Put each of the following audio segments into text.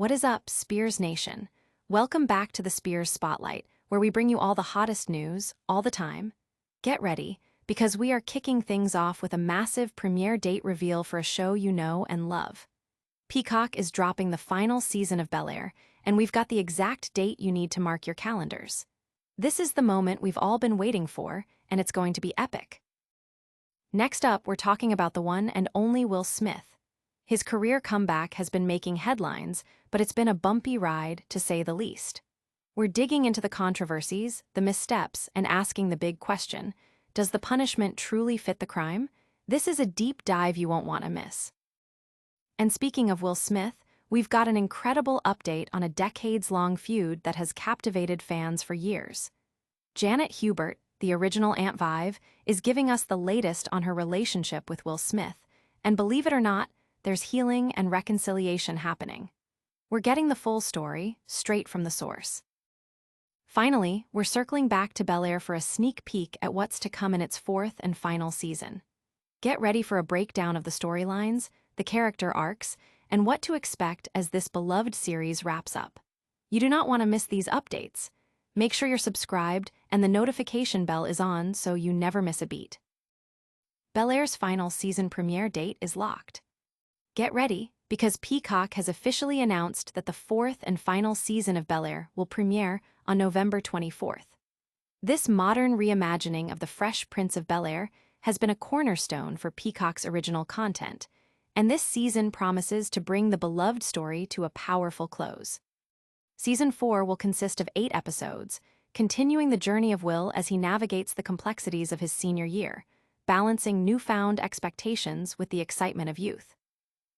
What is up, Spears Nation? Welcome back to the Spears Spotlight, where we bring you all the hottest news, all the time. Get ready, because we are kicking things off with a massive premiere date reveal for a show you know and love. Peacock is dropping the final season of Bel-Air, and we've got the exact date you need to mark your calendars. This is the moment we've all been waiting for, and it's going to be epic. Next up, we're talking about the one and only Will Smith. His career comeback has been making headlines, but it's been a bumpy ride, to say the least. We're digging into the controversies, the missteps, and asking the big question: does the punishment truly fit the crime? This is a deep dive you won't want to miss. And speaking of Will Smith, we've got an incredible update on a decades-long feud that has captivated fans for years. Janet Hubert, the original Aunt Viv, is giving us the latest on her relationship with Will Smith, and believe it or not, there's healing and reconciliation happening. We're getting the full story, straight from the source. Finally, we're circling back to Bel-Air for a sneak peek at what's to come in its fourth and final season. Get ready for a breakdown of the storylines, the character arcs, and what to expect as this beloved series wraps up. You do not want to miss these updates. Make sure you're subscribed and the notification bell is on so you never miss a beat. Bel-Air's final season premiere date is locked. Get ready, because Peacock has officially announced that the fourth and final season of Bel-Air will premiere on November 24th. This modern reimagining of the Fresh Prince of Bel-Air has been a cornerstone for Peacock's original content, and this season promises to bring the beloved story to a powerful close. Season 4 will consist of 8 episodes, continuing the journey of Will as he navigates the complexities of his senior year, balancing newfound expectations with the excitement of youth.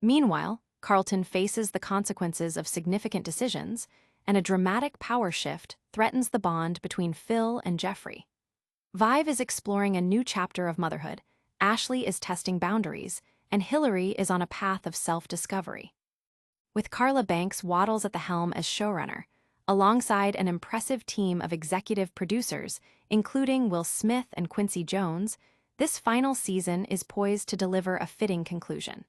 Meanwhile, Carlton faces the consequences of significant decisions, and a dramatic power shift threatens the bond between Phil and Jeffrey. Viv is exploring a new chapter of motherhood, Ashley is testing boundaries, and Hillary is on a path of self-discovery. With Carla Banks waddles at the helm as showrunner, alongside an impressive team of executive producers, including Will Smith and Quincy Jones, this final season is poised to deliver a fitting conclusion.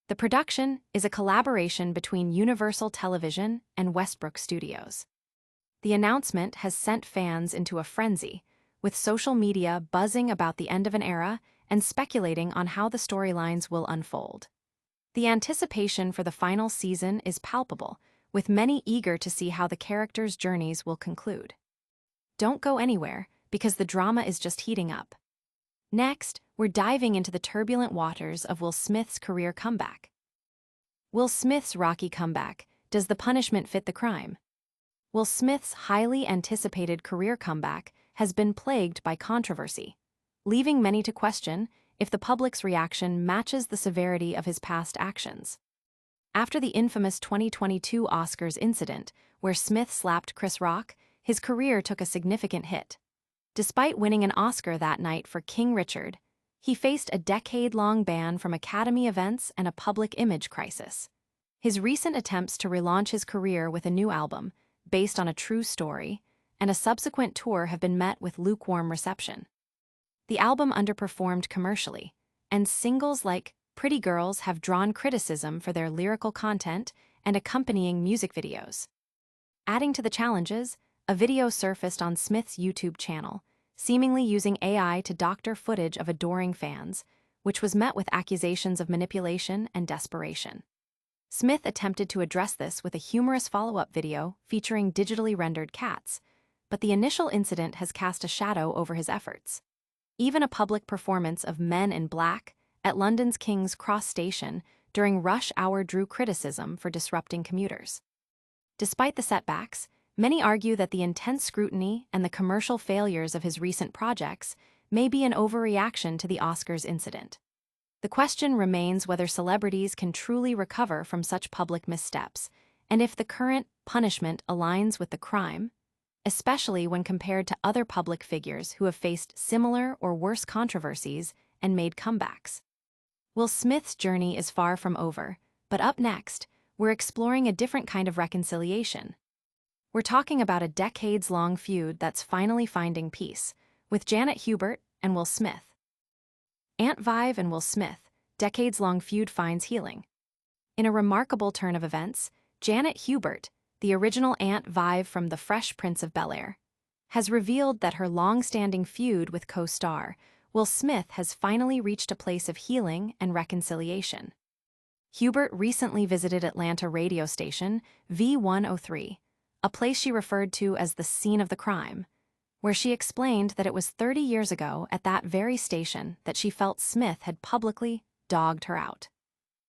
The production is a collaboration between Universal Television and Westbrook Studios. The announcement has sent fans into a frenzy, with social media buzzing about the end of an era and speculating on how the storylines will unfold. The anticipation for the final season is palpable, with many eager to see how the characters' journeys will conclude. Don't go anywhere, because the drama is just heating up. Next, we're diving into the turbulent waters of Will Smith's career comeback. Will Smith's rocky comeback: does the punishment fit the crime? Will Smith's highly anticipated career comeback has been plagued by controversy, leaving many to question if the public's reaction matches the severity of his past actions. After the infamous 2022 Oscars incident, where Smith slapped Chris Rock, his career took a significant hit. Despite winning an Oscar that night for King Richard, he faced a decade-long ban from Academy events and a public image crisis. His recent attempts to relaunch his career with a new album, based on a true story, and a subsequent tour have been met with lukewarm reception. The album underperformed commercially, and singles like Pretty Girls have drawn criticism for their lyrical content and accompanying music videos. Adding to the challenges, a video surfaced on Smith's YouTube channel, seemingly using AI to doctor footage of adoring fans, which was met with accusations of manipulation and desperation. Smith attempted to address this with a humorous follow-up video featuring digitally rendered cats, but the initial incident has cast a shadow over his efforts. Even a public performance of Men in Black at London's King's Cross Station during rush hour drew criticism for disrupting commuters. Despite the setbacks, many argue that the intense scrutiny and the commercial failures of his recent projects may be an overreaction to the Oscars incident. The question remains whether celebrities can truly recover from such public missteps, and if the current punishment aligns with the crime, especially when compared to other public figures who have faced similar or worse controversies and made comebacks. Will Smith's journey is far from over, but up next, we're exploring a different kind of reconciliation. We're talking about a decades-long feud that's finally finding peace, with Janet Hubert and Will Smith. Aunt Viv and Will Smith, decades-long feud finds healing. In a remarkable turn of events, Janet Hubert, the original Aunt Viv from The Fresh Prince of Bel-Air, has revealed that her long-standing feud with co-star Will Smith has finally reached a place of healing and reconciliation. Hubert recently visited Atlanta radio station V103, a place she referred to as the scene of the crime, where she explained that it was 30 years ago at that very station that she felt Smith had publicly dogged her out.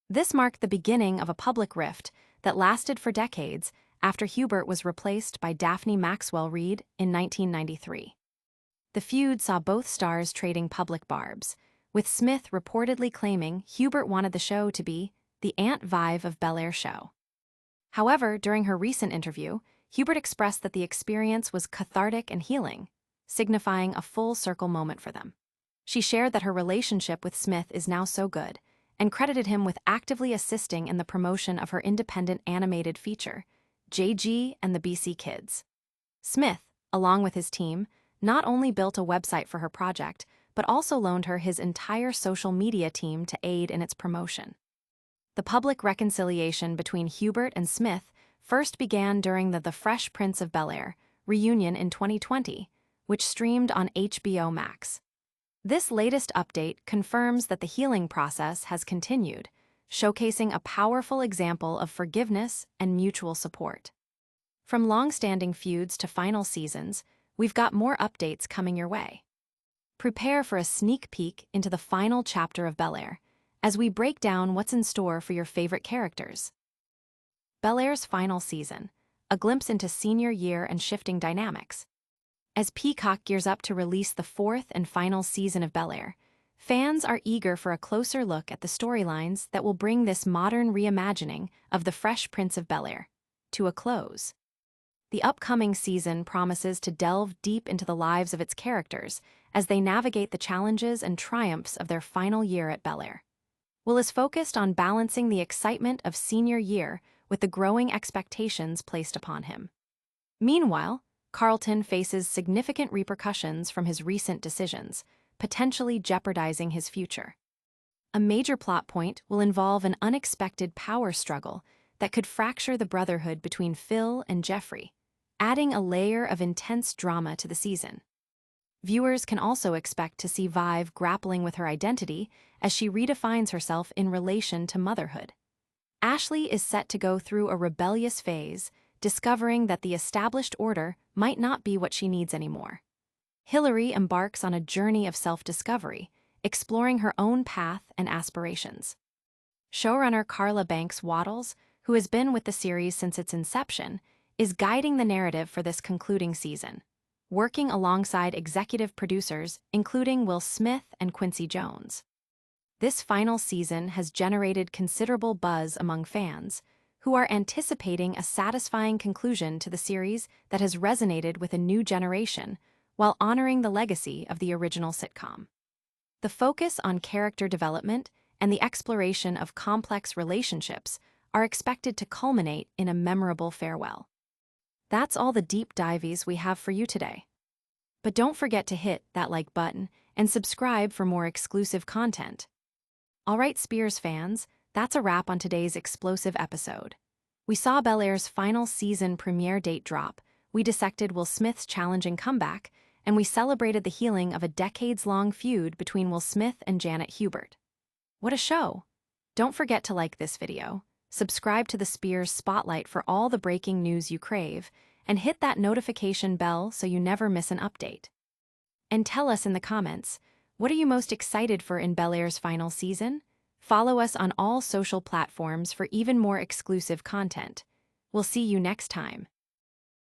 This marked the beginning of a public rift that lasted for decades after Hubert was replaced by Daphne Maxwell-Reid in 1993. The feud saw both stars trading public barbs, with Smith reportedly claiming Hubert wanted the show to be the Aunt Viv of Bel-Air show. However, during her recent interview, Hubert expressed that the experience was cathartic and healing, signifying a full-circle moment for them. She shared that her relationship with Smith is now so good, and credited him with actively assisting in the promotion of her independent animated feature, JG and the BC Kids. Smith, along with his team, not only built a website for her project, but also loaned her his entire social media team to aid in its promotion. The public reconciliation between Hubert and Smith first began during the Fresh Prince of Bel-Air reunion in 2020, which streamed on HBO Max. This latest update confirms that the healing process has continued, showcasing a powerful example of forgiveness and mutual support. From long-standing feuds to final seasons, we've got more updates coming your way. Prepare for a sneak peek into the final chapter of Bel-Air as we break down what's in store for your favorite characters. Bel-Air's final season, a glimpse into senior year and shifting dynamics. As Peacock gears up to release the fourth and final season of Bel-Air, fans are eager for a closer look at the storylines that will bring this modern reimagining of The Fresh Prince of Bel-Air to a close. The upcoming season promises to delve deep into the lives of its characters as they navigate the challenges and triumphs of their final year at Bel-Air. Will is focused on balancing the excitement of senior year with the growing expectations placed upon him. Meanwhile, Carlton faces significant repercussions from his recent decisions, potentially jeopardizing his future. A major plot point will involve an unexpected power struggle that could fracture the brotherhood between Phil and Jeffrey, adding a layer of intense drama to the season. Viewers can also expect to see Viv grappling with her identity as she redefines herself in relation to motherhood. Ashley is set to go through a rebellious phase, discovering that the established order might not be what she needs anymore. Hillary embarks on a journey of self-discovery, exploring her own path and aspirations. Showrunner Carla Banks Waddles, who has been with the series since its inception, is guiding the narrative for this concluding season, working alongside executive producers including Will Smith and Quincy Jones. This final season has generated considerable buzz among fans, who are anticipating a satisfying conclusion to the series that has resonated with a new generation while honoring the legacy of the original sitcom. The focus on character development and the exploration of complex relationships are expected to culminate in a memorable farewell. That's all the deep dives we have for you today. But don't forget to hit that like button and subscribe for more exclusive content. Alright, Spears fans, that's a wrap on today's explosive episode. We saw Bel-Air's final season premiere date drop, we dissected Will Smith's challenging comeback, and we celebrated the healing of a decades-long feud between Will Smith and Janet Hubert. What a show! Don't forget to like this video, subscribe to the Spears Spotlight for all the breaking news you crave, and hit that notification bell so you never miss an update. And tell us in the comments, what are you most excited for in Bel-Air's final season? Follow us on all social platforms for even more exclusive content. We'll see you next time.